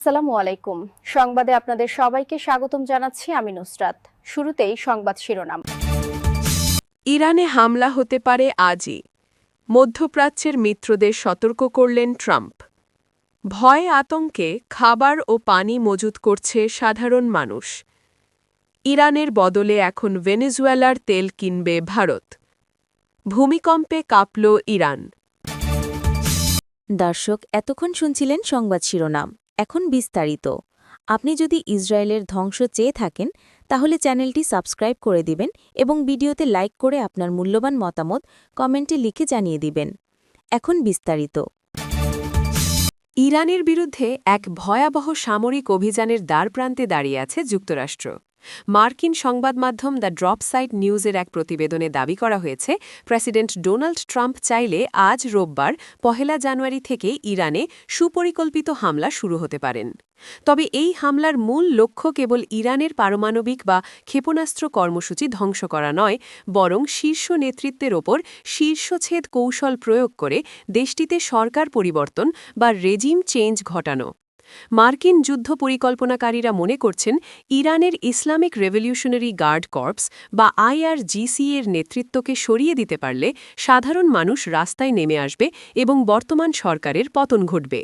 আসসালামু আলাইকুম। সংবাদে আপনাদের সবাইকে স্বাগতম জানাচ্ছি আমি নুসরাত। শুরুতেই সংবাদ শিরোনাম। ইরানে হামলা হতে পারে আজই। মধ্যপ্রাচ্যের মিত্রদের সতর্ক করলেন ট্রাম্প। ভয়ে আতঙ্কে খাবার ও পানি মজুত করছে সাধারণ মানুষ। ইরানের বদলে এখন ভেনেজুয়েলার তেল কিনবে ভারত। ভূমিকম্পে কাঁপল ইরান। দর্শক, এতক্ষণ শুনছিলেন সংবাদ শিরোনাম। এখন বিস্তারিত। আপনি যদি ইসরায়েলের ধ্বংস চেয়ে থাকেন তাহলে চ্যানেলটি সাবস্ক্রাইব করে দিবেন এবং ভিডিওতে লাইক করে আপনার মূল্যবান মতামত কমেন্টে লিখে জানিয়ে দিবেন। এখন বিস্তারিত। ইরানের বিরুদ্ধে এক ভয়াবহ সামরিক অভিযানের দ্বারপ্রান্তে দাঁড়িয়ে আছে যুক্তরাষ্ট্র। মার্কিন সংবাদ মাধ্যম দ্য ড্রপ সাইট নিউজের এক প্রতিবেদনে দাবি করা হয়েছে, প্রেসিডেন্ট ডোনাল্ড ট্রাম্প চাইলে আজ রোববার ১ জানুয়ারি থেকে ইরানে সুপরিকল্পিত হামলা শুরু হতে পারেন। তবে এই হামলার মূল লক্ষ্য কেবল ইরানের পারমাণবিক বা ক্ষেপণাস্ত্র কর্মসূচি ধ্বংস করা নয়, বরং শীর্ষ নেতৃত্বের ওপর শীর্ষছেদ কৌশল প্রয়োগ করে দেশটিতে সরকার পরিবর্তন বা রেজিম চেঞ্জ ঘটানো। মার্কিন যুদ্ধ পরিকল্পনাকারীরা মনে করছেন, ইরানের ইসলামিক রেভলিউশনারি গার্ড কর্পস বা আইআরজিসি এর নেতৃত্বকে সরিয়ে দিতে পারলে সাধারণ মানুষ রাস্তায় নেমে আসবে এবং বর্তমান সরকারের পতন ঘটবে।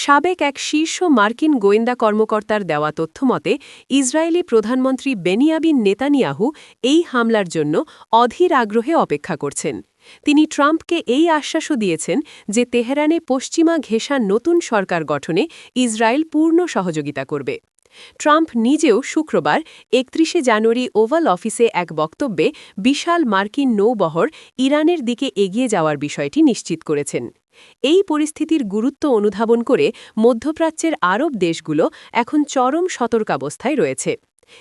সাবেক এক শীর্ষ মার্কিন গোয়েন্দা কর্মকর্তার দেওয়া তথ্যমতে ইসরায়েলি প্রধানমন্ত্রী বেনিয়ামিন নেতানিয়াহু এই হামলার জন্য অধীর আগ্রহে অপেক্ষা করছেন। তিনি ট্রাম্পকে এই আশ্বাসও দিয়েছেন যে তেহরানে পশ্চিমা ঘেঁষা নতুন সরকার গঠনে ইসরায়েল পূর্ণ সহযোগিতা করবে। ট্রাম্প নিজেও শুক্রবার ৩১ জানুয়ারি ওভাল অফিসে এক বক্তব্যে বিশাল মার্কিন নৌবহর ইরানের দিকে এগিয়ে যাওয়ার বিষয়টি নিশ্চিত করেছেন। এই পরিস্থিতির গুরুত্ব অনুধাবন করে মধ্যপ্রাচ্যের আরব দেশগুলো এখন চরম সতর্কাবস্থায় রয়েছে।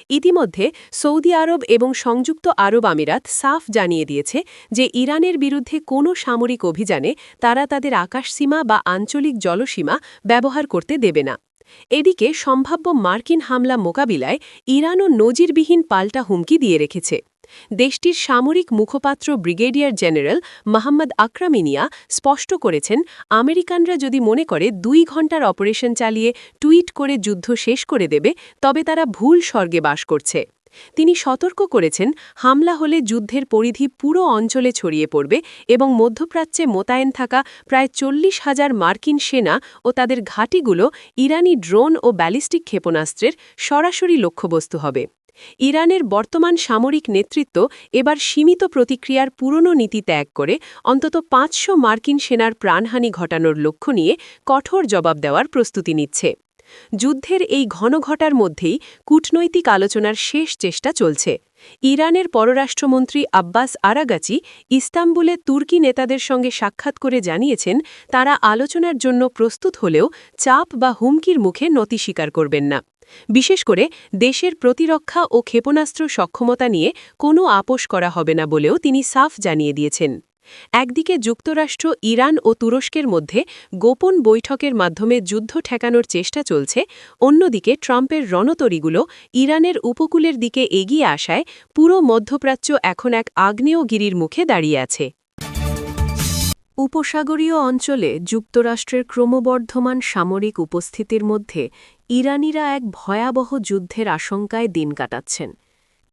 ইতিমধ্যে সৌদি আরব এবং সংযুক্ত আরব আমিরাত সাফ জানিয়ে দিয়েছে যে ইরানের বিরুদ্ধে কোনো সামরিক অভিযানে তারা তাদের আকাশসীমা বা আঞ্চলিক জলসীমা ব্যবহার করতে দেবে না। এদিকে সম্ভাব্য মার্কিন হামলা মোকাবিলায় ইরানও নজিরবিহীন পাল্টা হুমকি দিয়ে রেখেছে। দেশটির সামরিক মুখপাত্র ব্রিগেডিয়ার জেনারেল মোহাম্মদ আকরামিনিয়া স্পষ্ট করেছেন, আমেরিকানরা যদি মনে করে ২ ঘণ্টার অপারেশন চালিয়ে টুইট করে যুদ্ধ শেষ করে দেবে, তবে তারা ভুল স্বর্গে বাস করছে। তিনি সতর্ক করেছেন, হামলা হলে যুদ্ধের পরিধি পুরো অঞ্চলে ছড়িয়ে পড়বে এবং মধ্যপ্রাচ্যে মোতায়েন থাকা প্রায় ৪০,০০০ মার্কিন সেনা ও তাদের ঘাঁটিগুলো ইরানি ড্রোন ও ব্যালিস্টিক ক্ষেপণাস্ত্রের সরাসরি লক্ষ্যবস্তু হবে। ইরানের বর্তমান সামরিক নেতৃত্ব এবার সীমিত প্রতিক্রিয়ার পুরনো নীতি ত্যাগ করে অন্তত ৫০০ মার্কিন সেনার প্রাণহানি ঘটানোর লক্ষ্য নিয়ে কঠোর জবাব দেওয়ার প্রস্তুতি নিচ্ছে। যুদ্ধের এই ঘনঘটার মধ্যেই কূটনৈতিক আলোচনার শেষ চেষ্টা চলছে। ইরানের পররাষ্ট্রমন্ত্রী আব্বাস আরাগাচি ইস্তাম্বুলে তুর্কি নেতাদের সঙ্গে সাক্ষাৎ করে জানিয়েছেন, তারা আলোচনার জন্য প্রস্তুত হলেও চাপ বা হুমকির মুখে নতি স্বীকার করবেন না। বিশেষ করে দেশের প্রতিরক্ষা ও ক্ষেপণাস্ত্র সক্ষমতা নিয়ে কোনো আপোস করা হবে না বলেও তিনি সাফ জানিয়ে দিয়েছেন। একদিকে যুক্তরাষ্ট্র, ইরান ও তুরস্কের মধ্যে গোপন বৈঠকের মাধ্যমে যুদ্ধ ঠেকানোর চেষ্টা চলছে, অন্যদিকে ট্রাম্পের রণতরীগুলো ইরানের উপকূলের দিকে এগিয়ে আসায় পুরো মধ্যপ্রাচ্য এখন এক আগ্নেয়গিরির মুখে দাঁড়িয়ে আছে। উপসাগরীয় অঞ্চলে যুক্তরাষ্ট্রের ক্রমবর্ধমান সামরিক উপস্থিতির মধ্যে ইরানিরা এক ভয়াবহ যুদ্ধের আশঙ্কায় দিন কাটাচ্ছেন।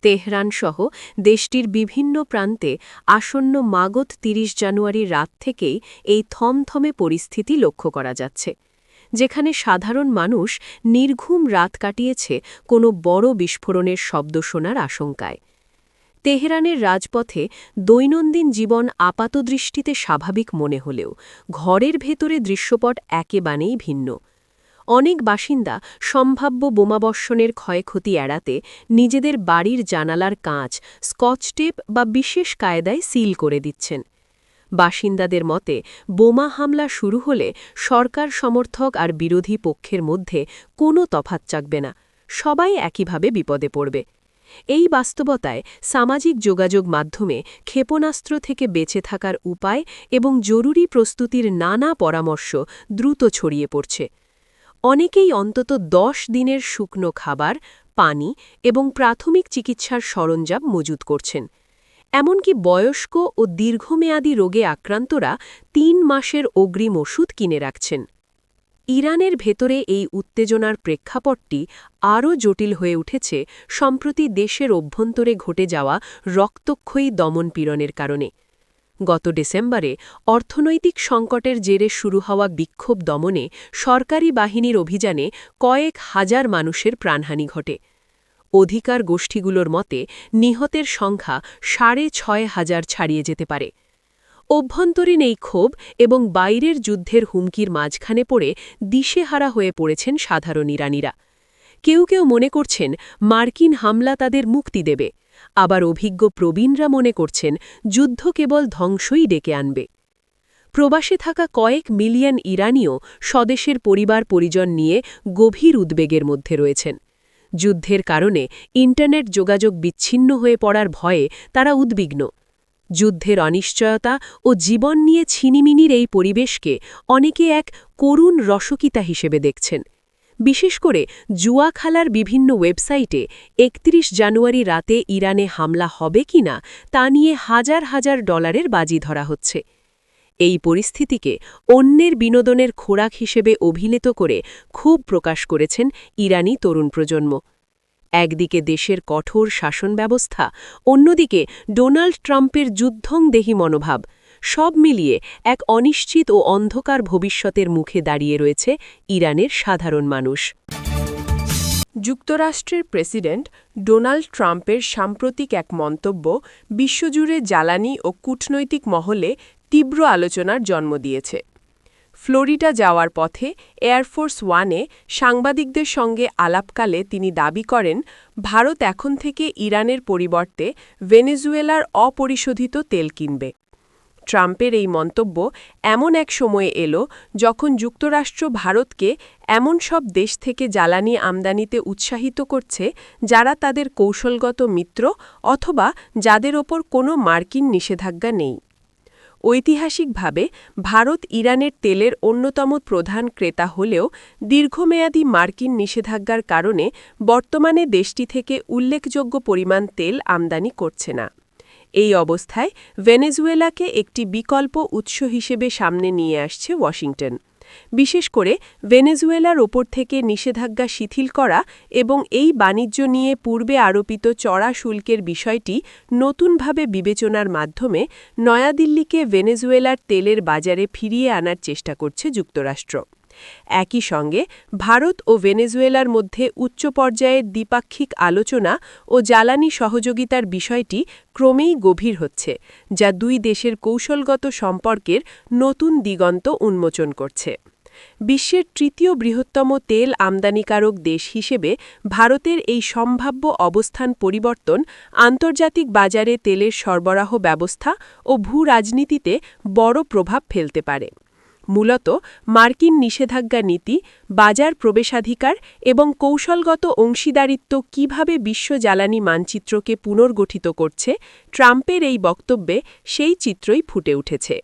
তেহরানসহ দেশটির বিভিন্ন প্রান্তে আসন্ন মাগত ৩০ জানুয়ারি রাত থেকেই এই থমথমে পরিস্থিতি লক্ষ্য করা যাচ্ছে, যেখানে সাধারণ মানুষ নির্ঘুম রাত কাটিয়েছে কোনো বড় বিস্ফোরণের শব্দ শোনার আশঙ্কায়। তেহরানের রাজপথে দৈনন্দিন জীবন আপাতদৃষ্টিতে স্বাভাবিক মনে হলেও ঘরের ভেতরে দৃশ্যপট একেবারেই ভিন্ন। অনেক বাসিন্দা সম্ভাব্য বোমাবর্ষণের ক্ষয়ক্ষতি এড়াতে নিজেদের বাড়ির জানালার কাঁচ স্কচ টেপ বা বিশেষ কায়দায় সিল করে দিচ্ছেন। বাসিন্দাদের মতে, বোমা হামলা শুরু হলে সরকার সমর্থক আর বিরোধী পক্ষের মধ্যে কোনো তফাৎ থাকবে না, সবাই একইভাবে বিপদে পড়বে। এই বাস্তবতায় সামাজিক যোগাযোগ মাধ্যমে ক্ষেপণাস্ত্র থেকে বেঁচে থাকার উপায় এবং জরুরি প্রস্তুতির নানা পরামর্শ দ্রুত ছড়িয়ে পড়ছে। অনেকেই অন্তত ১০ দিনের শুকনো খাবার, পানি এবং প্রাথমিক চিকিৎসার সরঞ্জাম মজুত করছেন। এমনকি বয়স্ক ও দীর্ঘমেয়াদী রোগে আক্রান্তরা ৩ মাসের অগ্রিম ওষুধ কিনে রাখছেন। ইরানের ভেতরে এই উত্তেজনার প্রেক্ষাপটটি আরও জটিল হয়ে উঠেছে সম্প্রতি দেশের অভ্যন্তরে ঘটে যাওয়া রক্তক্ষয়ী দমনপীড়নের কারণে। গত ডিসেম্বরে অর্থনৈতিক সংকটের জেরে শুরু হওয়া বিক্ষোভ দমনে সরকারি বাহিনীর অভিযানে কয়েক হাজার মানুষের প্রাণহানি ঘটে। অধিকার গোষ্ঠীগুলোর মতে নিহতের সংখ্যা ৬,৫০০ ছাড়িয়ে যেতে পারে। অভ্যন্তরীণ এই ক্ষোভ এবং বাইরের যুদ্ধের হুমকির মাঝখানে পড়ে দিশেহারা হয়ে পড়েছেন সাধারণ ইরানিরা। কেউ কেউ মনে করছেন মার্কিন হামলা তাদের মুক্তি দেবে, আবার অভিজ্ঞ প্রবীণরা মনে করছেন যুদ্ধ কেবল ধ্বংসই ডেকে আনবে। প্রবাসে থাকা কয়েক মিলিয়ন ইরানিও স্বদেশের পরিবার পরিজন নিয়ে গভীর উদ্বেগের মধ্যে রয়েছেন। যুদ্ধের কারণে ইন্টারনেট যোগাযোগ বিচ্ছিন্ন হয়ে পড়ার ভয়ে তারা উদ্বিগ্ন। যুদ্ধের অনিশ্চয়তা ও জীবন নিয়ে ছিনিমিনির এই পরিবেশকে অনেকে এক করুণ রসকিতা হিসেবে দেখছেন। বিশেষ করে জুয়া খেলার বিভিন্ন ওয়েবসাইটে ৩১ জানুয়ারি রাতে ইরানে হামলা হবে কিনা তা নিয়ে হাজার হাজার ডলারের বাজি ধরা হচ্ছে। এই পরিস্থিতিকে অন্যের বিনোদনের খোরাক হিসেবে অভিহিত করে ক্ষোভ প্রকাশ করেছেন ইরানি তরুণ প্রজন্ম। একদিকে দেশের কঠোর শাসন ব্যবস্থা, অন্যদিকে ডোনাল্ড ট্রাম্পের যুদ্ধংদেহী মনোভাব, সব মিলিয়ে এক অনিশ্চিত ও অন্ধকার ভবিষ্যতের মুখে দাঁড়িয়ে রয়েছে ইরানের সাধারণ মানুষ। যুক্তরাষ্ট্রের প্রেসিডেন্ট ডোনাল্ড ট্রাম্পের সাম্প্রতিক এক মন্তব্য বিশ্বজুড়ে জ্বালানি ও কূটনৈতিক মহলে তীব্র আলোচনার জন্ম দিয়েছে। ফ্লোরিডা যাওয়ার পথে এয়ারফোর্স ওয়ানে সাংবাদিকদের সঙ্গে আলাপকালে তিনি দাবি করেন, ভারত এখন থেকে ইরানের পরিবর্তে ভেনেজুয়েলার অপরিশোধিত তেল কিনবে। ট্রাম্পের এই মন্তব্য এমন এক সময়ে এলো যখন যুক্তরাষ্ট্র ভারতকে এমন সব দেশ থেকে জ্বালানি আমদানিতে উৎসাহিত করছে যারা তাদের কৌশলগত মিত্র অথবা যাদের ওপর কোনো মার্কিন নিষেধাজ্ঞা নেই। ঐতিহাসিকভাবে ভারত ইরানের তেলের অন্যতম প্রধান ক্রেতা হলেও দীর্ঘমেয়াদী মার্কিন নিষেধাজ্ঞার কারণে বর্তমানে দেশটি থেকে উল্লেখযোগ্য পরিমাণ তেল আমদানি করছে না। এই অবস্থায় ভেনেজুয়েলাকে একটি বিকল্প উৎস হিসেবে সামনে নিয়ে আসছে ওয়াশিংটন। বিশেষ করে ভেনেজুয়েলার ওপর থেকে নিষেধাজ্ঞা শিথিল করা এবং এই বাণিজ্য নিয়ে পূর্বে আরোপিত চড়া শুল্কের বিষয়টি নতুনভাবে বিবেচনার মাধ্যমে নয়াদিল্লিকে ভেনেজুয়েলার তেলের বাজারে ফিরিয়ে আনার চেষ্টা করছে যুক্তরাষ্ট্র। একই সঙ্গে ভারত ও ভেনেজুয়েলার মধ্যে উচ্চ পর্যায়ের দ্বিপাক্ষিক আলোচনা ও জ্বালানি সহযোগিতার বিষয়টি ক্রমেই গভীর হচ্ছে, যা দুই দেশের কৌশলগত সম্পর্কের নতুন দিগন্ত উন্মোচন করছে। বিশ্বের তৃতীয় বৃহত্তম তেল আমদানিকারক দেশ হিসেবে ভারতের এই সম্ভাব্য অবস্থান পরিবর্তন আন্তর্জাতিক বাজারে তেলের সরবরাহ ব্যবস্থা ও ভূ-রাজনীতিতে বড় প্রভাব ফেলতে পারে। মূলত মার্কিন নিষেধাজ্ঞা নীতি, বাজার প্রবেশাধিকার এবং কৌশলগত অংশীদারিত্ব কিভাবে বিশ্ব জ্বালানি মানচিত্রকে পুনর্গঠিত করছে, ট্রাম্পের এই বক্তব্যে সেই চিত্রই ফুটে উঠেছে।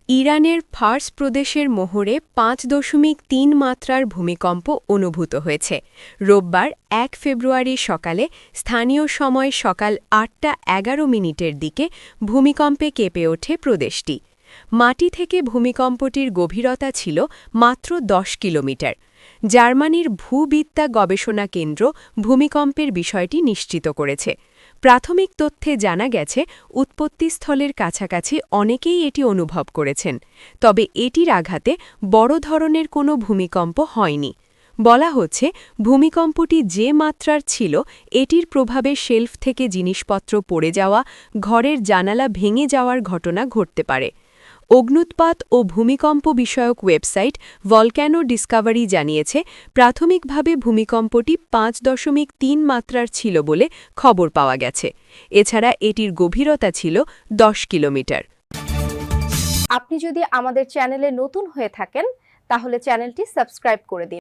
ইরানের ফার্স প্রদেশের মোহরে ৫.৩ মাত্রার ভূমিকম্প অনুভূত হয়েছে। রোববার ১ ফেব্রুয়ারি সকালে স্থানীয় সময় সকাল ৮টা১১ দিকে ভূমিকম্পে কেঁপে ওঠে প্রদেশটি। মাটি থেকে ভূমিকম্পটির গভীরতা ছিল মাত্র ১০ কিলোমিটার। জার্মানির ভূবিদ্যা গবেষণা কেন্দ্র ভূমিকম্পের বিষয়টি নিশ্চিত করেছে। প্রাথমিক তথ্যে জানা গেছে উৎপত্তিস্থলের কাছাকাছি অনেকেই এটি অনুভব করেছেন, তবে এটির আঘাতে বড় ধরনের কোনো ভূমিকম্প হয়নি। বলা হচ্ছে ভূমিকম্পটি যে মাত্রার ছিল এটির প্রভাবে শেলফ থেকে জিনিসপত্র পড়ে যাওয়া, ঘরের জানালা ভেঙে যাওয়ার ঘটনা ঘটতে পারে। অগ্ন্যুৎপাত ও ভূমিকম্প বিষয়ক ওয়েবসাইট ভলক্যানো ডিসকভারি জানিয়েছে প্রাথমিকভাবে ভূমিকম্পটি ৫.৩ মাত্রার ছিল বলে খবর পাওয়া গেছে। এছাড়া এটির গভীরতা ছিল ১০ কিলোমিটার। আপনি যদি আমাদের চ্যানেলে নতুন হয়ে থাকেন তাহলে চ্যানেলটি সাবস্ক্রাইব করে দিন।